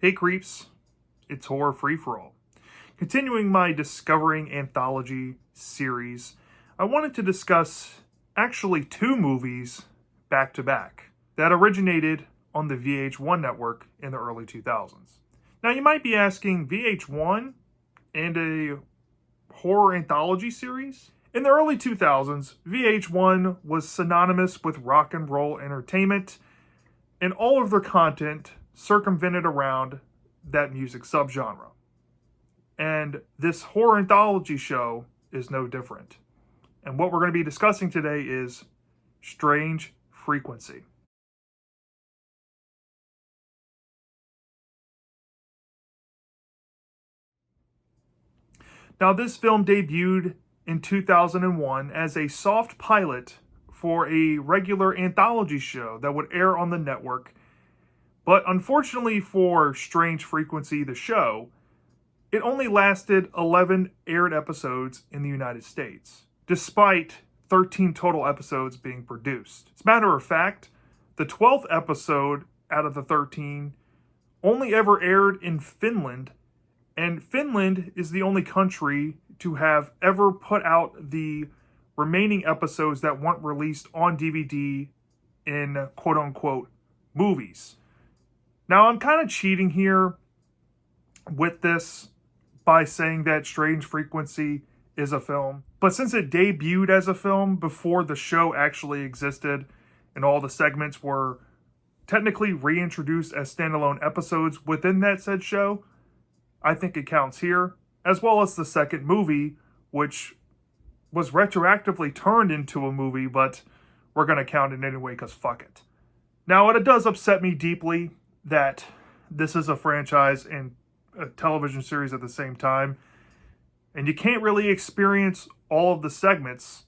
Hey creeps, it's Horror Free For All. Continuing my Discovering Anthology series, I wanted to discuss actually two movies back to back that originated on the VH1 network in the early 2000s. Now you might be asking, VH1 and a horror anthology series? In the early 2000s, VH1 was synonymous with rock and roll entertainment, and all of their content circumvented around that music subgenre. And this horror anthology show is no different. And what we're going to be discussing today is Strange Frequency. Now, this film debuted in 2001 as a soft pilot for a regular anthology show that would air on the network. But unfortunately for Strange Frequency, the show, it only lasted 11 aired episodes in the United States, despite 13 total episodes being produced. As a matter of fact, the 12th episode out of the 13 only ever aired in Finland, and Finland is the only country to have ever put out the remaining episodes that weren't released on DVD in quote-unquote movies. Now, I'm kind of cheating here with this by saying that Strange Frequency is a film. But since it debuted as a film before the show actually existed and all the segments were technically reintroduced as standalone episodes within that said show, I think it counts here, as well as the second movie, which was retroactively turned into a movie, but we're going to count it anyway because fuck it. Now, it does upset me deeply that this is a franchise and a television series at the same time, and you can't really experience all of the segments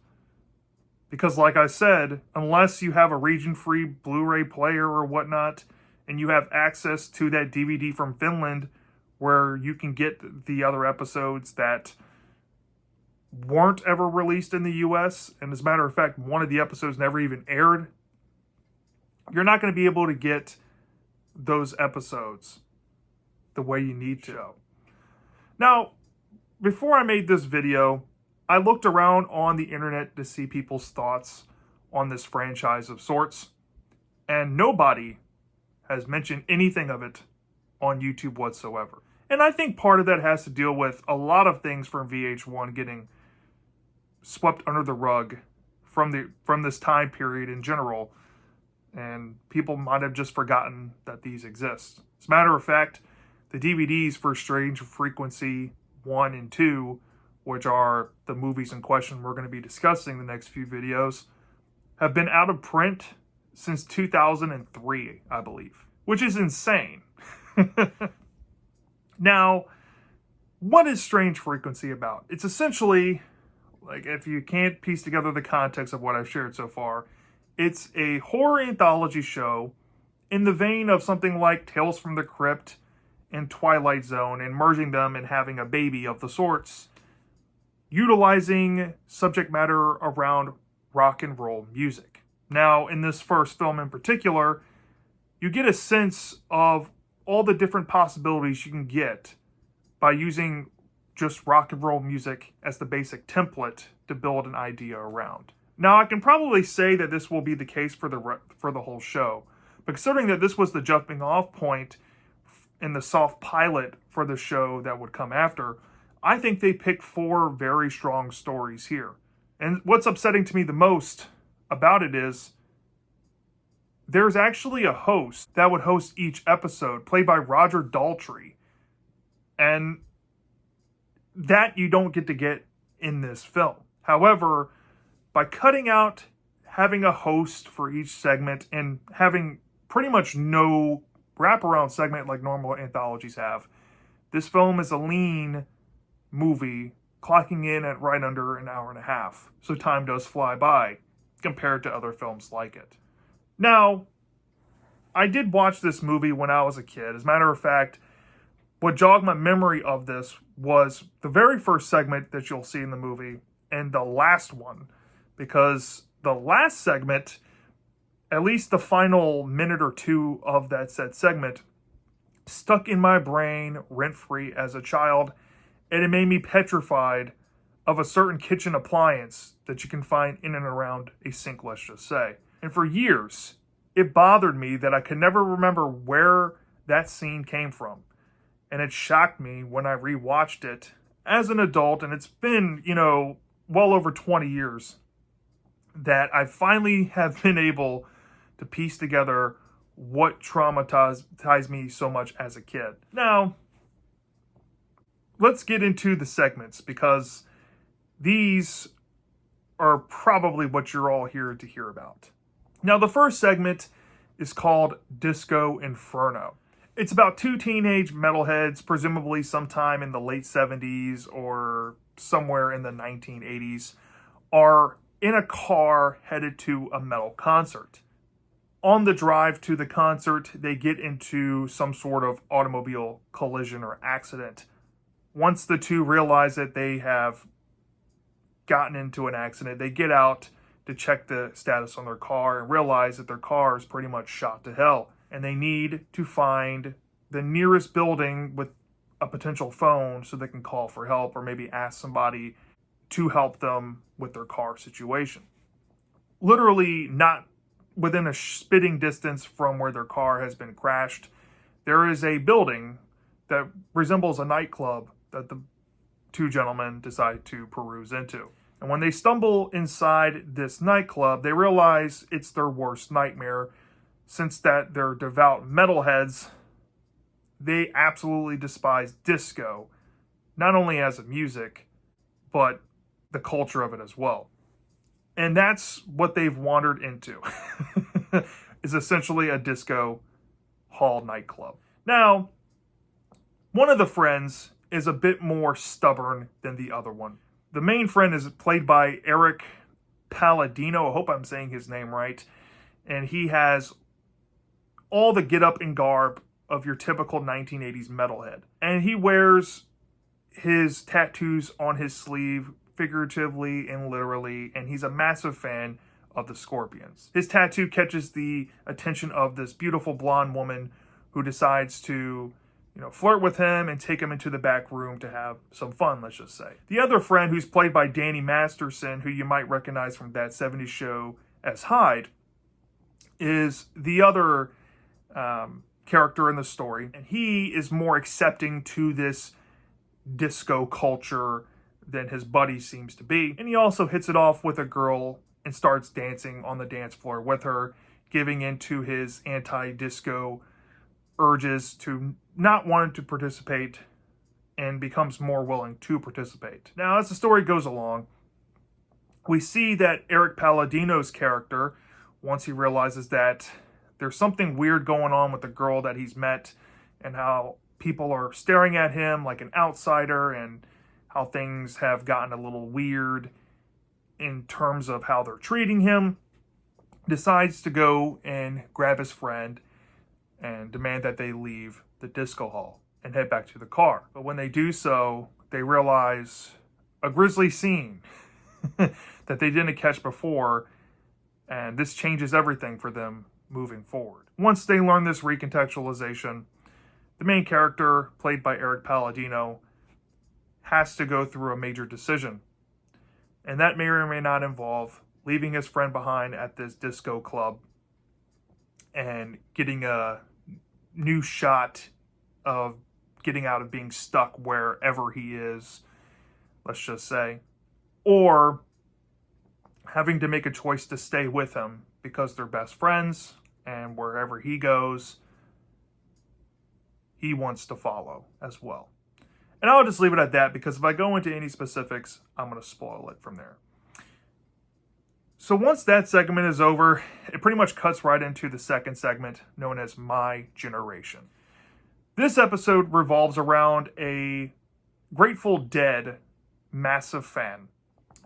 because, like I said, unless you have a region-free Blu-ray player or whatnot, and you have access to that DVD from Finland where you can get the other episodes that weren't ever released in the US, and as a matter of fact, one of the episodes never even aired, you're not going to be able to get those episodes the way you need to. Now, before I made this video, I looked around on the internet to see people's thoughts on this franchise of sorts, and nobody has mentioned anything of it on YouTube whatsoever. And I think part of that has to deal with a lot of things from VH1 getting swept under the rug from this time period in general, and people might have just forgotten that these exist. As a matter of fact, the DVDs for Strange Frequency 1 and 2, which are the movies in question we're going to be discussing in the next few videos, have been out of print since 2003, I believe, which is insane. Now, what is Strange Frequency about? It's essentially, like, if you can't piece together the context of what I've shared so far, it's a horror anthology show in the vein of something like Tales from the Crypt and Twilight Zone, and merging them and having a baby of the sorts, utilizing subject matter around rock and roll music. Now, in this first film in particular, you get a sense of all the different possibilities you can get by using just rock and roll music as the basic template to build an idea around. Now, I can probably say that this will be the case for the whole show, but considering that this was the jumping off point in the soft pilot for the show that would come after, I think they picked 4 very strong stories here. And what's upsetting to me the most about it is there's actually a host that would host each episode, played by Roger Daltrey. And that you don't get in this film. However, by cutting out having a host for each segment and having pretty much no wraparound segment like normal anthologies have, this film is a lean movie, clocking in at right under an hour and a half. So time does fly by compared to other films like it. Now, I did watch this movie when I was a kid. As a matter of fact, what jogged my memory of this was the very first segment that you'll see in the movie and the last one, because the last segment, at least the final minute or two of that said segment, stuck in my brain rent-free as a child, and it made me petrified of a certain kitchen appliance that you can find in and around a sink, let's just say. And for years, it bothered me that I could never remember where that scene came from. And it shocked me when I rewatched it as an adult, and it's been, well over 20 years, that I finally have been able to piece together what traumatized me so much as a kid. Now, let's get into the segments, because these are probably what you're all here to hear about. Now, the first segment is called Disco Inferno. It's about two teenage metalheads, presumably sometime in the late 70s or somewhere in the 1980s, are in a car headed to a metal concert. On the drive to the concert, they get into some sort of automobile collision or accident. Once the two realize that they have gotten into an accident, they get out to check the status on their car and realize that their car is pretty much shot to hell. And they need to find the nearest building with a potential phone so they can call for help, or maybe ask somebody to help them with their car situation. Literally not within a spitting distance from where their car has been crashed, there is a building that resembles a nightclub that the two gentlemen decide to peruse into. And when they stumble inside this nightclub, they realize it's their worst nightmare, since that they're devout metalheads. They absolutely despise disco, not only as a music, but the culture of it as well. And that's what they've wandered into, is essentially a disco hall nightclub. Now, one of the friends is a bit more stubborn than the other one. The main friend is played by Eric Palladino. I hope I'm saying his name right. And he has all the get up and garb of your typical 1980s metalhead. And he wears his tattoos on his sleeve, figuratively and literally, and he's a massive fan of the Scorpions. His tattoo catches the attention of this beautiful blonde woman who decides to, flirt with him and take him into the back room to have some fun, let's just say. The other friend, who's played by Danny Masterson, who you might recognize from that 70s show as Hyde, is the other character in the story, and he is more accepting to this disco culture than his buddy seems to be. And he also hits it off with a girl and starts dancing on the dance floor with her, giving into his anti-disco urges to not wanting to participate, and becomes more willing to participate. Now, as the story goes along, we see that Eric Palladino's character, once he realizes that there's something weird going on with the girl that he's met, and how people are staring at him like an outsider, and how things have gotten a little weird in terms of how they're treating him, decides to go and grab his friend and demand that they leave the disco hall and head back to the car. But when they do so, they realize a grisly scene that they didn't catch before, and this changes everything for them moving forward. Once they learn this recontextualization, the main character, played by Eric Palladino, has to go through a major decision. And that may or may not involve leaving his friend behind at this disco club and getting a new shot of getting out of being stuck wherever he is, let's just say, or having to make a choice to stay with him because they're best friends, and wherever he goes, he wants to follow as well. And I'll just leave it at that, because if I go into any specifics, I'm going to spoil it from there. So once that segment is over, it pretty much cuts right into the second segment, known as My Generation. This episode revolves around a Grateful Dead massive fan,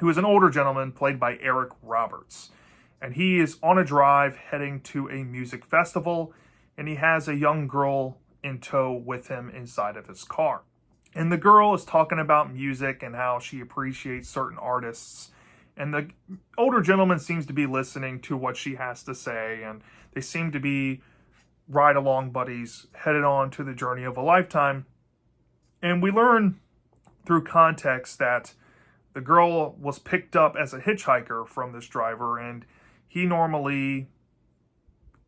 who is an older gentleman played by Eric Roberts. And he is on a drive heading to a music festival, and he has a young girl in tow with him inside of his car. And the girl is talking about music and how she appreciates certain artists. And the older gentleman seems to be listening to what she has to say, and they seem to be ride-along buddies headed on to the journey of a lifetime. And we learn through context that the girl was picked up as a hitchhiker from this driver, and he normally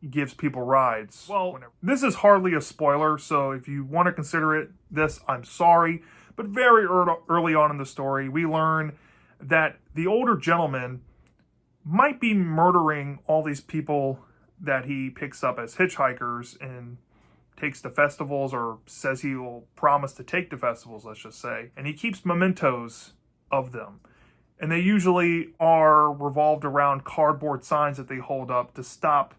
gives people rides. Well, this is hardly a spoiler, so if you want to consider it this, I'm sorry. But very early on in the story, we learn that the older gentleman might be murdering all these people that he picks up as hitchhikers and takes to festivals, or says he will promise to take to festivals, let's just say. And he keeps mementos of them. And they usually are revolved around cardboard signs that they hold up to stop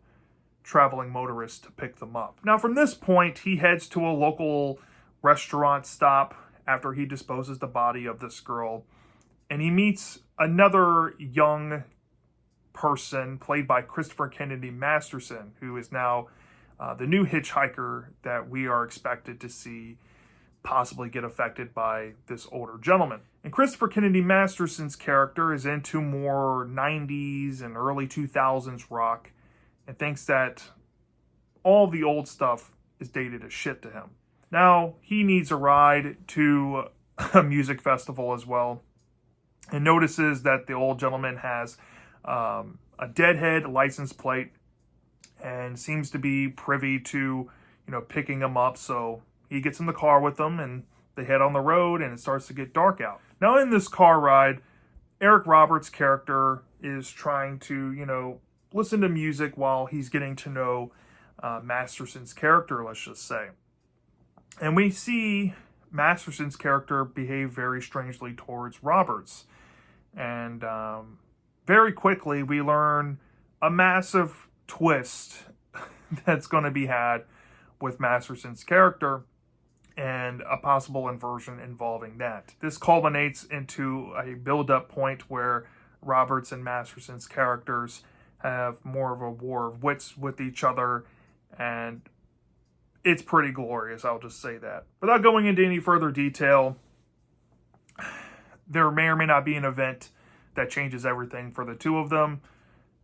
traveling motorists to pick them up. Now, from this point, he heads to a local restaurant stop after he disposes the body of this girl. And he meets another young person played by Christopher Kennedy Masterson, who is now the new hitchhiker that we are expected to see possibly get affected by this older gentleman. And Christopher Kennedy Masterson's character is into more 90s and early 2000s rock and thinks that all the old stuff is dated as shit to him. Now, he needs a ride to a music festival as well, and notices that the old gentleman has a Deadhead license plate and seems to be privy to, picking him up. So he gets in the car with them and they head on the road, and it starts to get dark out. Now, in this car ride, Eric Roberts' character is trying to, listen to music while he's getting to know Masterson's character, let's just say. And we see Masterson's character behave very strangely towards Roberts. And very quickly, we learn a massive twist that's going to be had with Masterson's character and a possible inversion involving that. This culminates into a build-up point where Roberts and Masterson's characters have more of a war of wits with each other, and it's pretty glorious, I'll just say that. Without going into any further detail, there may or may not be an event that changes everything for the two of them,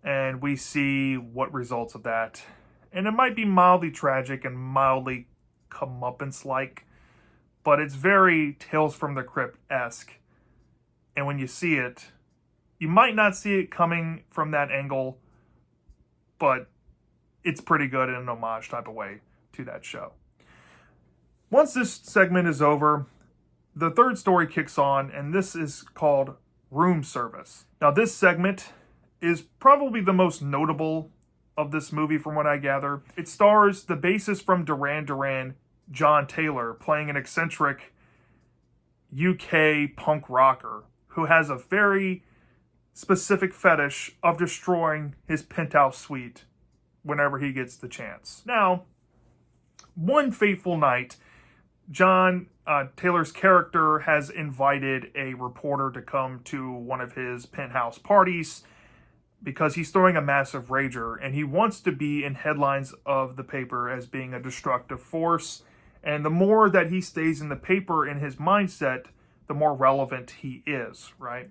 and we see what results of that. And it might be mildly tragic and mildly comeuppance-like, but it's very Tales from the Crypt-esque. And when you see it, you might not see it coming from that angle, but it's pretty good in an homage type of way to that show. Once this segment is over, the third story kicks on, and this is called Room Service. Now, this segment is probably the most notable of this movie from what I gather. It stars the bassist from Duran Duran, John Taylor, playing an eccentric UK punk rocker who has a very specific fetish of destroying his penthouse suite whenever he gets the chance. Now, one fateful night, John Taylor's character has invited a reporter to come to one of his penthouse parties because he's throwing a massive rager, and he wants to be in headlines of the paper as being a destructive force. And the more that he stays in the paper in his mindset, the more relevant he is, right?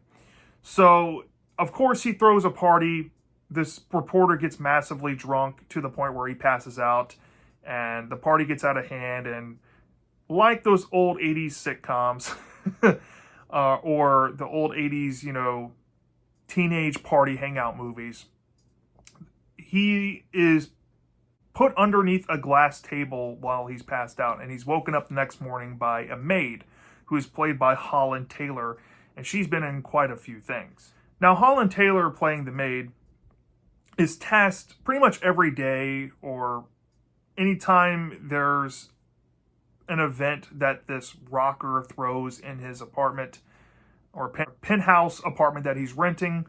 So, of course, he throws a party. This reporter gets massively drunk to the point where he passes out, and the party gets out of hand. And like those old 80s sitcoms or the old 80s, teenage party hangout movies, he is put underneath a glass table while he's passed out, and he's woken up the next morning by a maid who is played by Holland Taylor, and she's been in quite a few things. Now, Holland Taylor, playing the maid, is tasked pretty much every day or anytime there's an event that this rocker throws in his apartment or penthouse apartment that he's renting.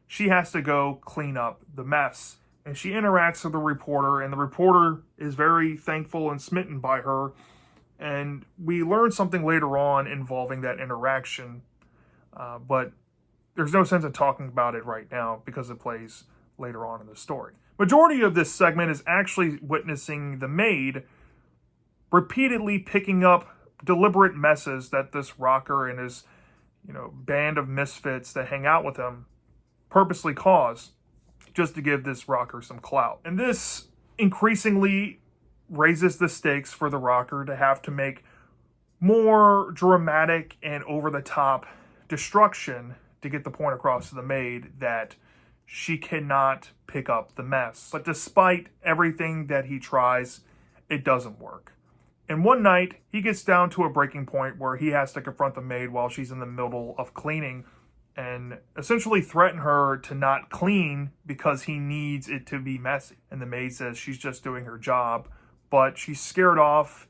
She has to go clean up the mess. And she interacts with the reporter, and the reporter is very thankful and smitten by her. And we learn something later on involving that interaction, but there's no sense in talking about it right now because it plays later on in the story. Majority of this segment is actually witnessing the maid repeatedly picking up deliberate messes that this rocker and his, band of misfits that hang out with him purposely cause just to give this rocker some clout. And this increasingly raises the stakes for the rocker to have to make more dramatic and over-the-top destruction to get the point across to the maid that she cannot pick up the mess. But despite everything that he tries, it doesn't work. And one night, he gets down to a breaking point where he has to confront the maid while she's in the middle of cleaning and essentially threaten her to not clean because he needs it to be messy. And the maid says she's just doing her job, but she's scared off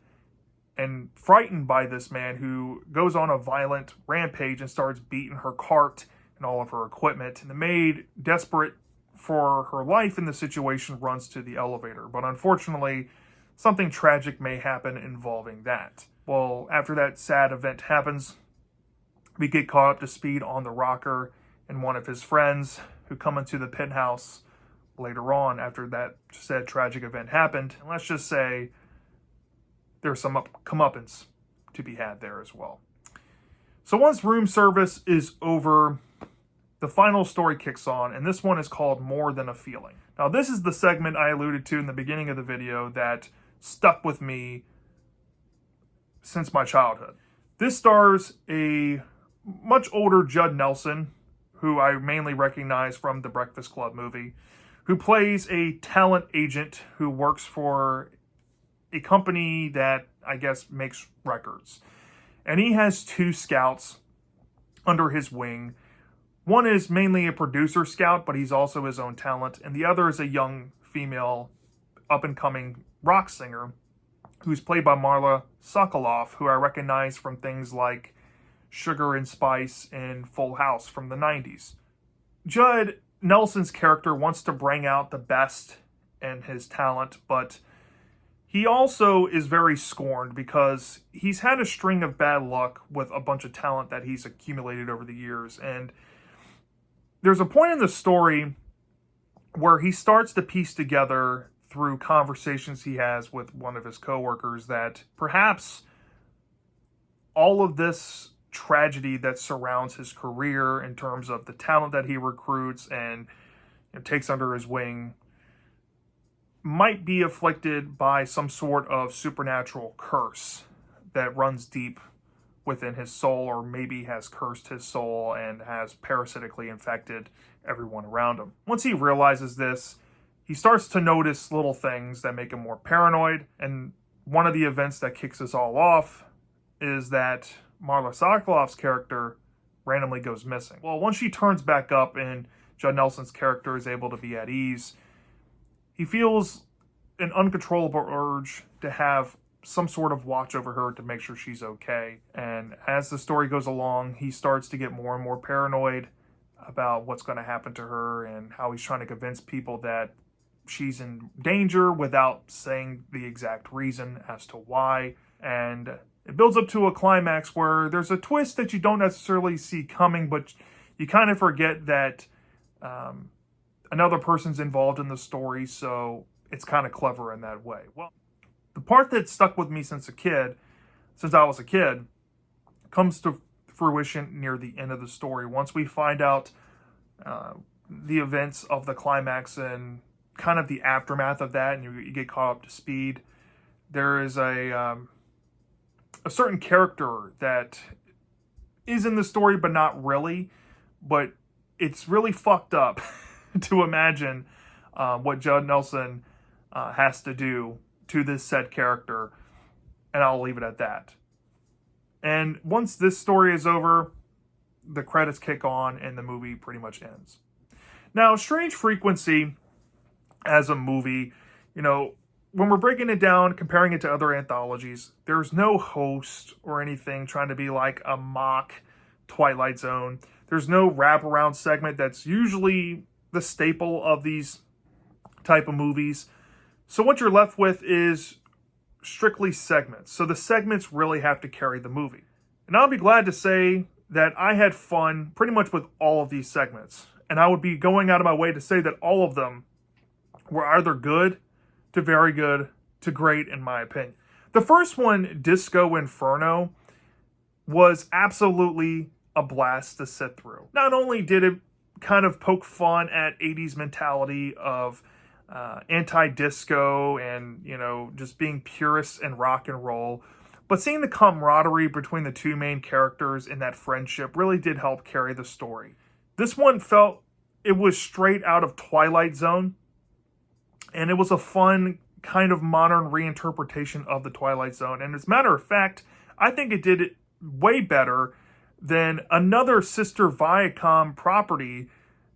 and frightened by this man who goes on a violent rampage and starts beating her cart and all of her equipment. And the maid, desperate for her life in the situation, runs to the elevator. But unfortunately, something tragic may happen involving that. Well, after that sad event happens, we get caught up to speed on the rocker and one of his friends who come into the penthouse later on after that said tragic event happened. And let's just say there's some comeuppance to be had there as well. So once room service is over, the final story kicks on, and this one is called More Than a Feeling. Now, this is the segment I alluded to in the beginning of the video that stuck with me since my childhood. This stars a much older Judd Nelson, who I mainly recognize from the Breakfast Club movie, who plays a talent agent who works for a company that I guess makes records. And he has two scouts under his wing. One is mainly a producer scout, but he's also his own talent. And the other is a young female up-and-coming rock singer who's played by Marla Sokoloff, who I recognize from things like Sugar and Spice and Full House from the 90s. Judd Nelson's character wants to bring out the best in his talent, but he also is very scorned because he's had a string of bad luck with a bunch of talent that he's accumulated over the years. And there's a point in the story where he starts to piece together through conversations he has with one of his coworkers that perhaps all of this tragedy that surrounds his career in terms of the talent that he recruits and takes under his wing might be afflicted by some sort of supernatural curse that runs deep within his soul, or maybe has cursed his soul and has parasitically infected everyone around him. Once he realizes this, he starts to notice little things that make him more paranoid, and one of the events that kicks us all off is that Marla Sokoloff's character randomly goes missing. Well, once she turns back up and Judd Nelson's character is able to be at ease, he feels an uncontrollable urge to have some sort of watch over her to make sure she's okay. And as the story goes along, he starts to get more and more paranoid about what's going to happen to her and how he's trying to convince people that she's in danger without saying the exact reason as to why. And it builds up to a climax where there's a twist that you don't necessarily see coming, but you kind of forget that another person's involved in the story, so it's kind of clever in that way. Well, the part that stuck with me since I was a kid, comes to fruition near the end of the story. Once we find out the events of the climax and kind of the aftermath of that, and you get caught up to speed, there is a certain character that is in the story, but not really. But it's really fucked up to imagine what Judd Nelson has to do to this said character, and I'll leave it at that. And once this story is over, the credits kick on and the movie pretty much ends. Now, Strange Frequency as a movie, when we're breaking it down, comparing it to other anthologies, there's no host or anything trying to be like a mock Twilight Zone. There's no wraparound segment that's usually the staple of these type of movies. So what you're left with is strictly segments. So the segments really have to carry the movie. And I'll be glad to say that I had fun pretty much with all of these segments. And I would be going out of my way to say that all of them were either good to very good to great, in my opinion. The first one, Disco Inferno, was absolutely a blast to sit through. Not only did it kind of poke fun at 80s mentality of anti-disco and, just being purists in rock and roll. But seeing the camaraderie between the two main characters and that friendship really did help carry the story. This one felt it was straight out of Twilight Zone, and it was a fun kind of modern reinterpretation of the Twilight Zone. And as a matter of fact, I think it did it way better than another sister Viacom property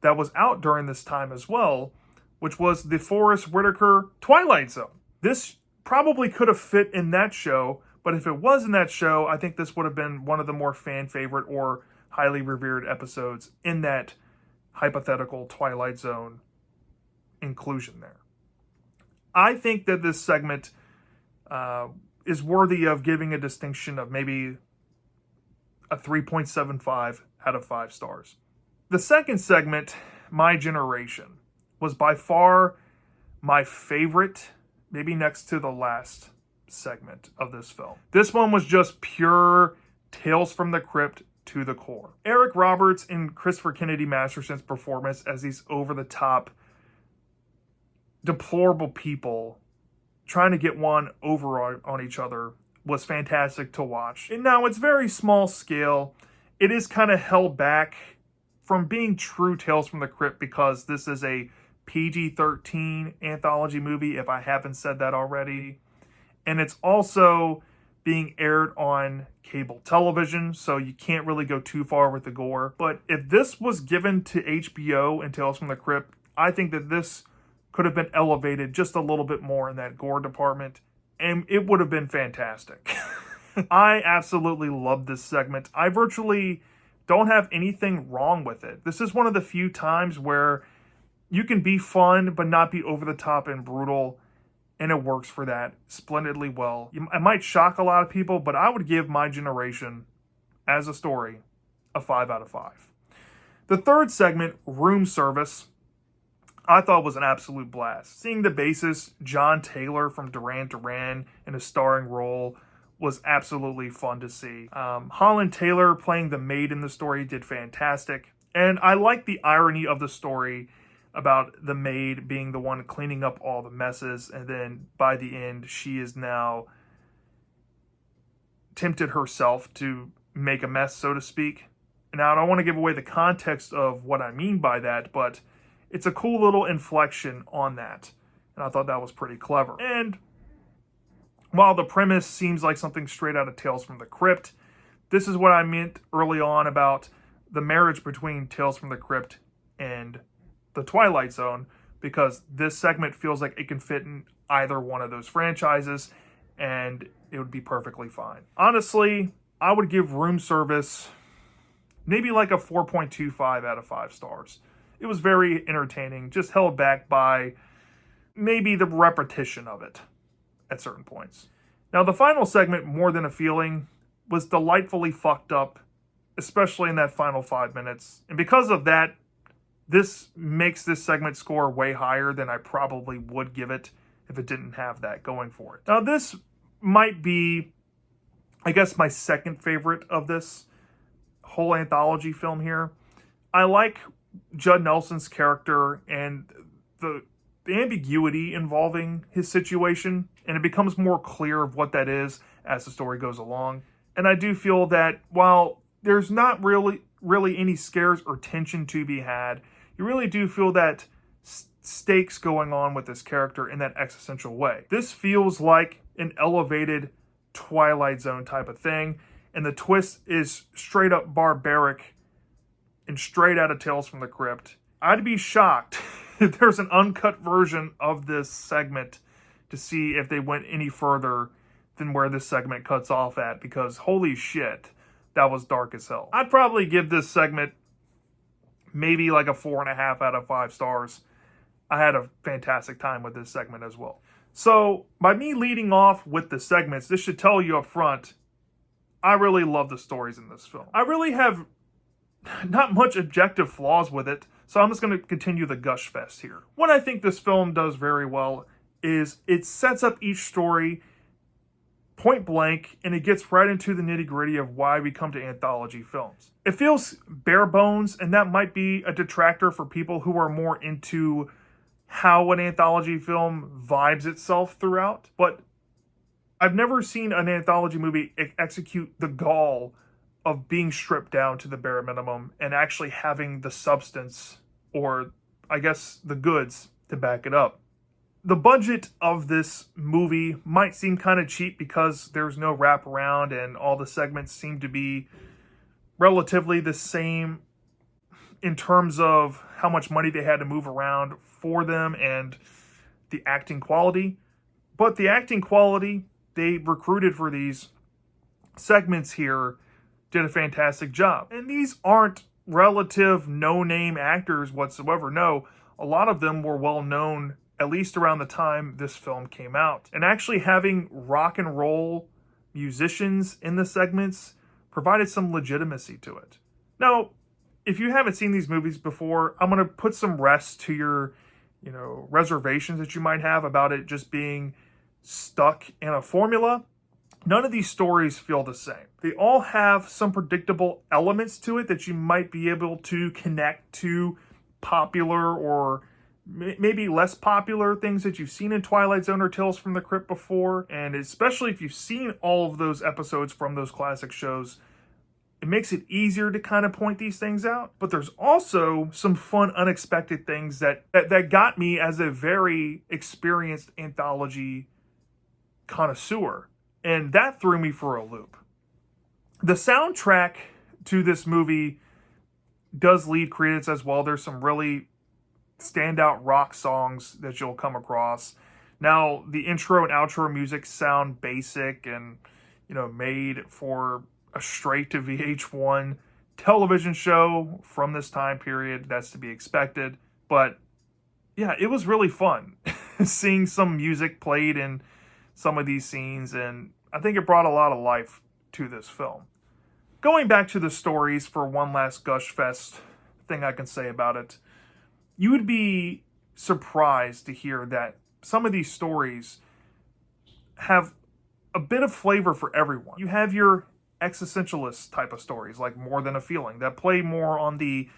that was out during this time as well, which was the Forest Whitaker Twilight Zone. This probably could have fit in that show, but if it was in that show, I think this would have been one of the more fan favorite or highly revered episodes in that hypothetical Twilight Zone inclusion there. I think that this segment is worthy of giving a distinction of maybe a 3.75 out of 5 stars. The second segment, My Generation, was by far my favorite, maybe next to the last segment of this film. This one was just pure Tales from the Crypt to the core. Eric Roberts and Christopher Kennedy Masterson's performance as these over-the-top, deplorable people trying to get one over on each other was fantastic to watch. And now it's very small scale. It is kind of held back from being true Tales from the Crypt because this is a PG-13 anthology movie, if I haven't said that already. And it's also being aired on cable television, so you can't really go too far with the gore. But if this was given to HBO and Tales from the Crypt, I think that this could have been elevated just a little bit more in that gore department, and it would have been fantastic. I absolutely love this segment. I virtually don't have anything wrong with it. This is one of the few times where you can be fun, but not be over the top and brutal, and it works for that splendidly well. I might shock a lot of people, but I would give My Generation, as a story, a 5 out of 5. The third segment, Room Service, I thought was an absolute blast. Seeing the bassist, John Taylor from Duran Duran, in a starring role was absolutely fun to see. Holland Taylor playing the maid in the story did fantastic. And I like the irony of the story about the maid being the one cleaning up all the messes, and then by the end, she is now tempted herself to make a mess, so to speak. Now, I don't want to give away the context of what I mean by that, but it's a cool little inflection on that. And I thought that was pretty clever. And while the premise seems like something straight out of Tales from the Crypt, this is what I meant early on about the marriage between Tales from the Crypt and the Twilight Zone, because this segment feels like it can fit in either one of those franchises, and it would be perfectly fine. Honestly, I would give Room Service maybe like a 4.25 out of 5 stars. It was very entertaining, just held back by maybe the repetition of it at certain points. Now, the final segment, More Than a Feeling, was delightfully fucked up, especially in that final 5 minutes. And because of that, this makes this segment score way higher than I probably would give it if it didn't have that going for it. Now, this might be, I guess, my second favorite of this whole anthology film here. I like Judd Nelson's character and the ambiguity involving his situation, and it becomes more clear of what that is as the story goes along. And I do feel that while there's not really any scares or tension to be had, you really do feel that stakes going on with this character in that existential way. This feels like an elevated Twilight Zone type of thing, and the twist is straight up barbaric and straight out of Tales from the Crypt. I'd be shocked if there's an uncut version of this segment to see if they went any further than where this segment cuts off at, because holy shit, that was dark as hell. I'd probably give this segment maybe like a 4.5 out of 5 stars. I had a fantastic time with this segment as well. So by me leading off with the segments, this should tell you up front, I really love the stories in this film. I really have not much objective flaws with it, so I'm just going to continue the gush fest here. What I think this film does very well is it sets up each story point blank, and it gets right into the nitty gritty of why we come to anthology films. It feels bare bones, and that might be a detractor for people who are more into, how an anthology film vibes itself throughout, but I've never seen an anthology movie execute the gall of being stripped down to the bare minimum and actually having the substance, or I guess the goods, to back it up. The budget of this movie might seem kind of cheap because there's no wraparound and all the segments seem to be relatively the same in terms of how much money they had to move around for them and the acting quality. But the acting quality they recruited for these segments here did a fantastic job. And these aren't relative no-name actors whatsoever. No, a lot of them were well known, at least around the time this film came out. And actually having rock and roll musicians in the segments provided some legitimacy to it. Now, if you haven't seen these movies before, I'm going to put some rest to your, reservations that you might have about it just being stuck in a formula. None of these stories feel the same. They all have some predictable elements to it that you might be able to connect to popular or maybe less popular things that you've seen in Twilight Zone or Tales from the Crypt before. And especially if you've seen all of those episodes from those classic shows, it makes it easier to kind of point these things out. But there's also some fun, unexpected things that got me as a very experienced anthology connoisseur. And that threw me for a loop. The soundtrack to this movie does lead credence as well. There's some really standout rock songs that you'll come across. Now, the intro and outro music sound basic and, made for a straight to VH1 television show from this time period. That's to be expected. But yeah, it was really fun seeing some music played in some of these scenes, and I think it brought a lot of life to this film. Going back to the stories for one last gush fest thing I can say about it, you would be surprised to hear that some of these stories have a bit of flavor for everyone. You have your existentialist type of stories, like More Than a Feeling, that play more on the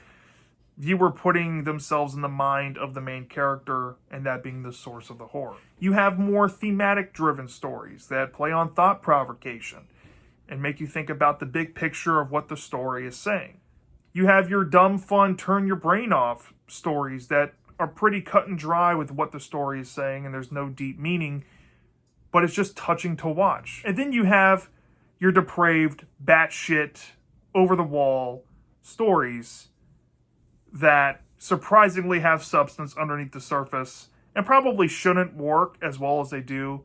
viewer putting themselves in the mind of the main character and that being the source of the horror. You have more thematic driven stories that play on thought provocation and make you think about the big picture of what the story is saying. You have your dumb, fun, turn your brain off stories that are pretty cut and dry with what the story is saying and there's no deep meaning, but it's just touching to watch. And then you have your depraved, batshit, over-the-wall stories that surprisingly have substance underneath the surface and probably shouldn't work as well as they do,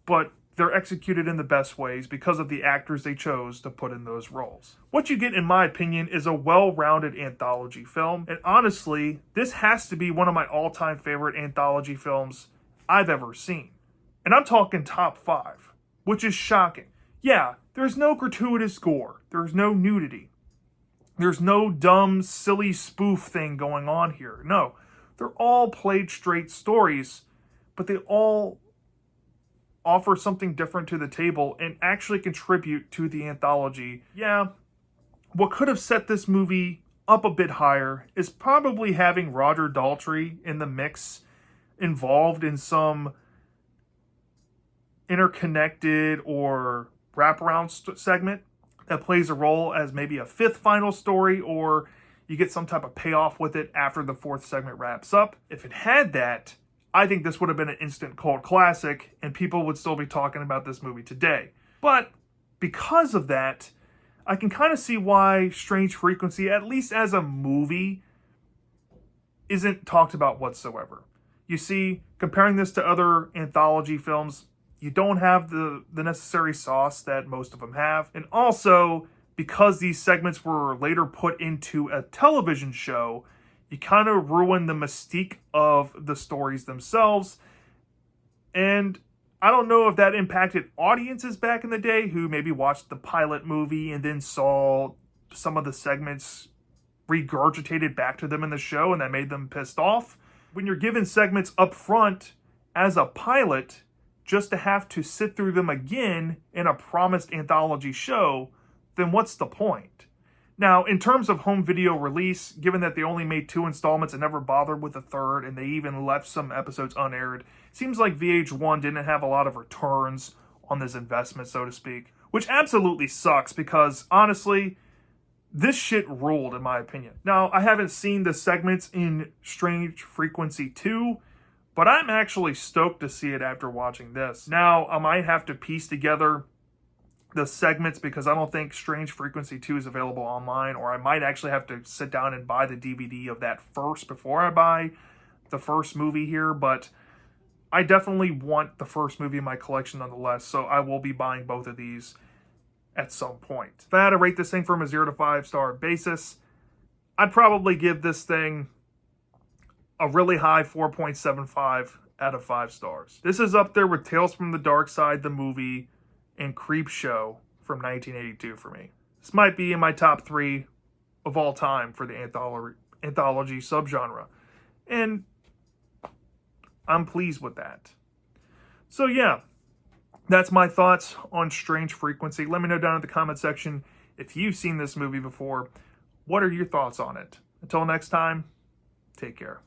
but they're executed in the best ways because of the actors they chose to put in those roles. What you get, in my opinion, is a well-rounded anthology film, and honestly, this has to be one of my all-time favorite anthology films I've ever seen. And I'm talking top 5, which is shocking. Yeah, there's no gratuitous gore, there's no nudity, there's no dumb, silly spoof thing going on here. No, they're all played straight stories, but they all offer something different to the table and actually contribute to the anthology. Yeah, what could have set this movie up a bit higher is probably having Roger Daltrey in the mix, involved in some interconnected or wraparound segment that plays a role as maybe a 5th final story, or you get some type of payoff with it after the 4th segment wraps up. If it had that, I think this would have been an instant cult classic and people would still be talking about this movie today. But because of that, I can kind of see why Strange Frequency, at least as a movie, isn't talked about whatsoever. You see, comparing this to other anthology films, you don't have the necessary sauce that most of them have. And also, because these segments were later put into a television show, you kind of ruin the mystique of the stories themselves. And I don't know if that impacted audiences back in the day who maybe watched the pilot movie and then saw some of the segments regurgitated back to them in the show and that made them pissed off. When you're given segments up front as a pilot, just to have to sit through them again in a promised anthology show, then what's the point? Now, in terms of home video release, given that they only made 2 installments and never bothered with a third, and they even left some episodes unaired, seems like VH1 didn't have a lot of returns on this investment, so to speak, which absolutely sucks because, honestly, this shit ruled, in my opinion. Now, I haven't seen the segments in Strange Frequency 2, but I'm actually stoked to see it after watching this. Now, I might have to piece together the segments because I don't think Strange Frequency 2 is available online, or I might actually have to sit down and buy the DVD of that first before I buy the first movie here, but I definitely want the first movie in my collection nonetheless, so I will be buying both of these at some point. If I had to rate this thing from a 0 to 5 star basis, I'd probably give this thing a really high 4.75 out of 5 stars. This is up there with Tales from the Dark Side, the movie, and Creep Show from 1982 for me. This might be in my top 3 of all time for the anthology subgenre. And I'm pleased with that. So yeah, that's my thoughts on Strange Frequency. Let me know down in the comment section if you've seen this movie before. What are your thoughts on it? Until next time, take care.